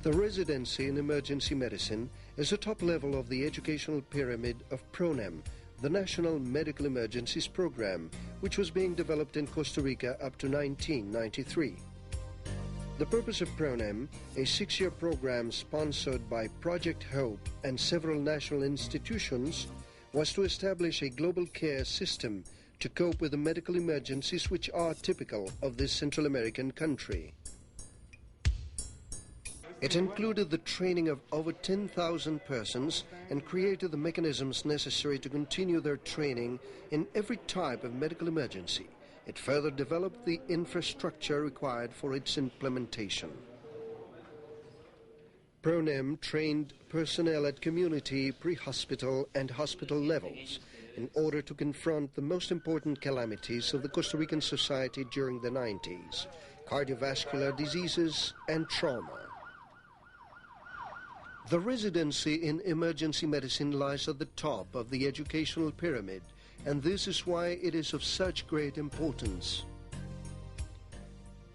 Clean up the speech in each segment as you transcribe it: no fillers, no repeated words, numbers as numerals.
The residency in emergency medicine is the top level of the educational pyramid of PRONEM, the National Medical Emergencies Program, which was being developed in Costa Rica up to 1993. The purpose of PRONEM, a 6-year program sponsored by Project Hope and several national institutions, was to establish a global care system to cope with the medical emergencies which are typical of this Central American country. It included the training of over 10,000 persons and created the mechanisms necessary to continue their training in every type of medical emergency. It further developed the infrastructure required for its implementation. PRONEM trained personnel at community, pre-hospital and hospital levels in order to confront the most important calamities of the Costa Rican society during the 90s, cardiovascular diseases and trauma. The residency in emergency medicine lies at the top of the educational pyramid, and this is why it is of such great importance.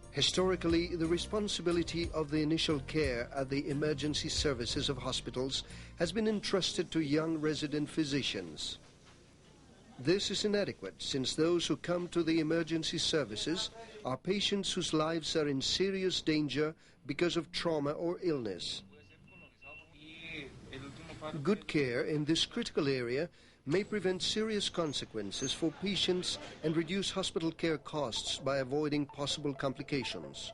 Historically, the responsibility of the initial care at the emergency services of hospitals has been entrusted to young resident physicians. This is inadequate, since those who come to the emergency services are patients whose lives are in serious danger because of trauma or illness. Good care in this critical area may prevent serious consequences for patients and reduce hospital care costs by avoiding possible complications.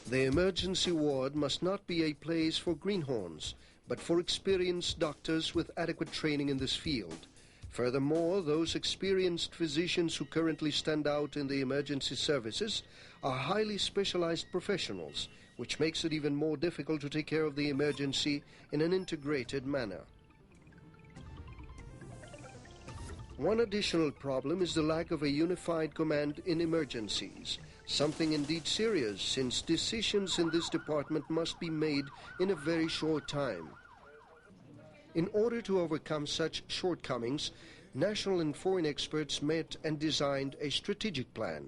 The emergency ward must not be a place for greenhorns, but for experienced doctors with adequate training in this field. Furthermore, those experienced physicians who currently stand out in the emergency services are highly specialized professionals, which makes it even more difficult to take care of the emergency in an integrated manner. One additional problem is the lack of a unified command in emergencies, something indeed serious, since decisions in this department must be made in a very short time. In order to overcome such shortcomings, national and foreign experts met and designed a strategic plan.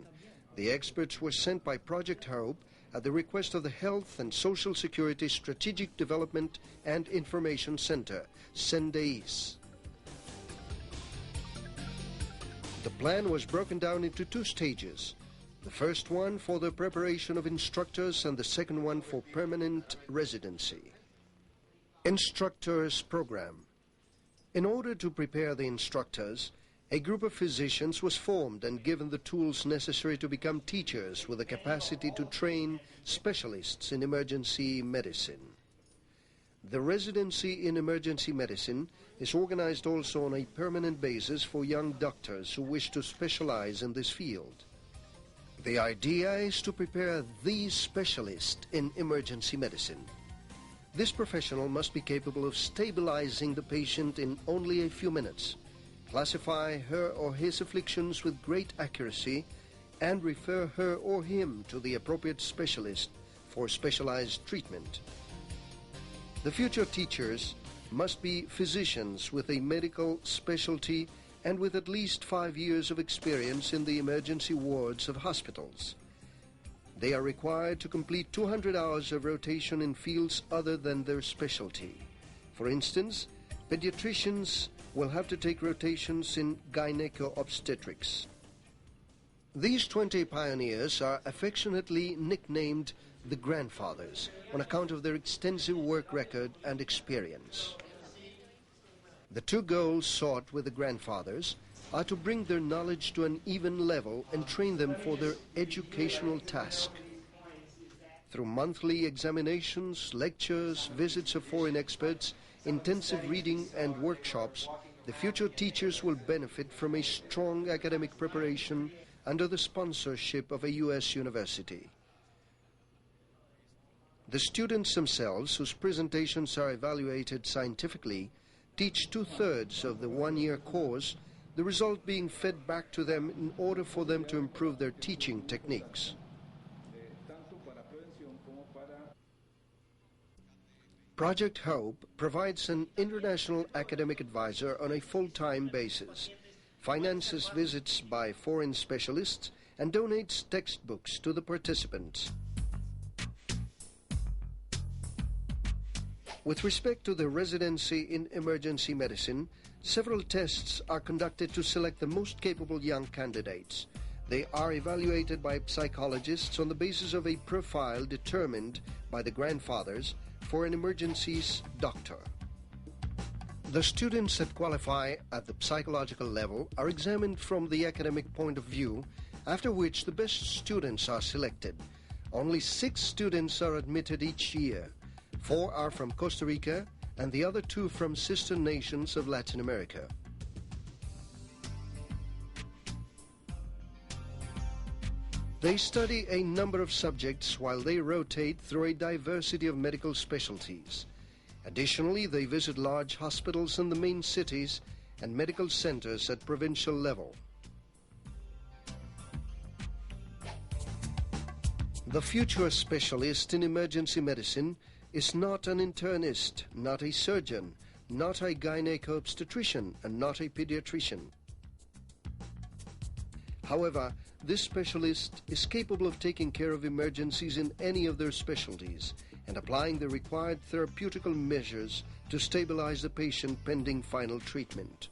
The experts were sent by Project Hope at the request of the Health and Social Security Strategic Development and Information Center, CENDEIS. The plan was broken down into 2 stages. The first one for the preparation of instructors and the second one for permanent residency. Instructors Program. In order to prepare the instructors, a group of physicians was formed and given the tools necessary to become teachers with the capacity to train specialists in emergency medicine. The residency in emergency medicine is organized also on a permanent basis for young doctors who wish to specialize in this field. The idea is to prepare the specialist in emergency medicine. This professional must be capable of stabilizing the patient in only a few minutes, classify her or his afflictions with great accuracy, and refer her or him to the appropriate specialist for specialized treatment. The future teachers must be physicians with a medical specialty and with at least 5 years of experience in the emergency wards of hospitals. They are required to complete 200 hours of rotation in fields other than their specialty. For instance, pediatricians will have to take rotations in gyneco-obstetrics. These 20 pioneers are affectionately nicknamed the grandfathers on account of their extensive work record and experience. The 2 goals sought with the grandfathers are to bring their knowledge to an even level and train them for their educational task. Through monthly examinations, lectures, visits of foreign experts, intensive reading and workshops, the future teachers will benefit from a strong academic preparation under the sponsorship of a U.S. university. The students themselves, whose presentations are evaluated scientifically, teach 2/3 of the 1-year course, the result being fed back to them in order for them to improve their teaching techniques. Project Hope provides an international academic advisor on a full-time basis, finances visits by foreign specialists, and donates textbooks to the participants. With respect to the residency in emergency medicine, several tests are conducted to select the most capable young candidates. They are evaluated by psychologists on the basis of a profile determined by the grandfathers for an emergencies doctor. The students that qualify at the psychological level are examined from the academic point of view, after which the best students are selected. Only 6 students are admitted each year. 4 are from Costa Rica and the other 2 from sister nations of Latin America. They study a number of subjects while they rotate through a diversity of medical specialties. Additionally, they visit large hospitals in the main cities and medical centers at provincial level. The future specialist in emergency medicine is not an internist, not a surgeon, not a gynec-obstetrician, and not a pediatrician. However, this specialist is capable of taking care of emergencies in any of their specialties and applying the required therapeutical measures to stabilize the patient pending final treatment.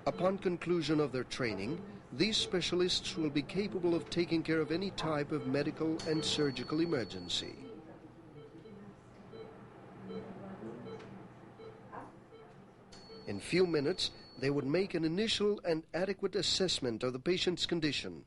Upon conclusion of their training, these specialists will be capable of taking care of any type of medical and surgical emergency. In few minutes, they would make an initial and adequate assessment of the patient's condition,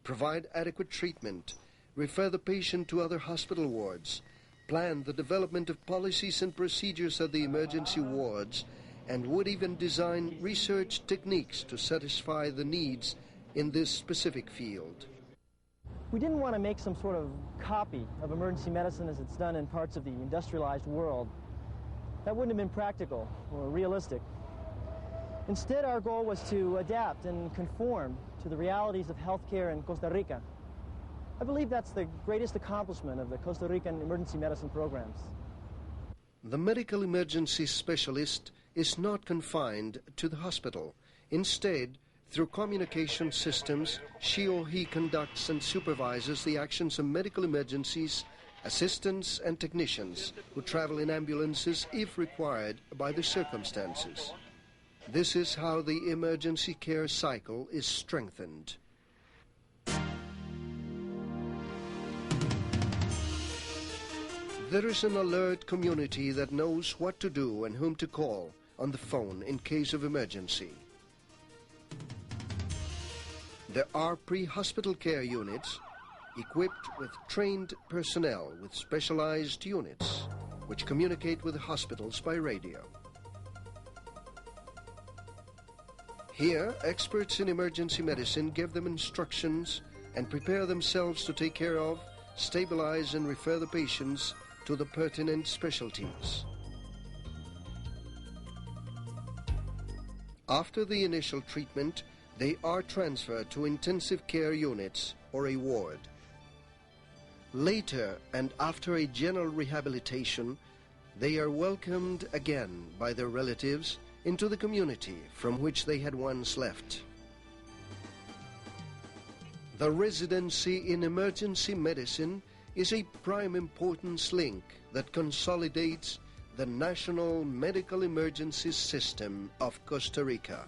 provide adequate treatment, refer the patient to other hospital wards, plan the development of policies and procedures at the emergency wards, and would even design research techniques to satisfy the needs in this specific field. We didn't want to make some sort of copy of emergency medicine as it's done in parts of the industrialized world. That wouldn't have been practical or realistic. Instead, our goal was to adapt and conform to the realities of healthcare in Costa Rica. I believe that's the greatest accomplishment of the Costa Rican emergency medicine programs. The medical emergency specialist is not confined to the hospital. Instead, through communication systems, she or he conducts and supervises the actions of medical emergencies, assistants and technicians who travel in ambulances if required by the circumstances. This is how the emergency care cycle is strengthened. There is an alert community that knows what to do and whom to call on the phone in case of emergency. There are pre-hospital care units equipped with trained personnel with specialized units which communicate with the hospitals by radio. Here, experts in emergency medicine give them instructions and prepare themselves to take care of, stabilize and refer the patients to the pertinent specialties. After the initial treatment, they are transferred to intensive care units or a ward. Later, and after a general rehabilitation, they are welcomed again by their relatives into the community from which they had once left. The residency in emergency medicine is a prime importance link that consolidates the national medical emergency system of Costa Rica.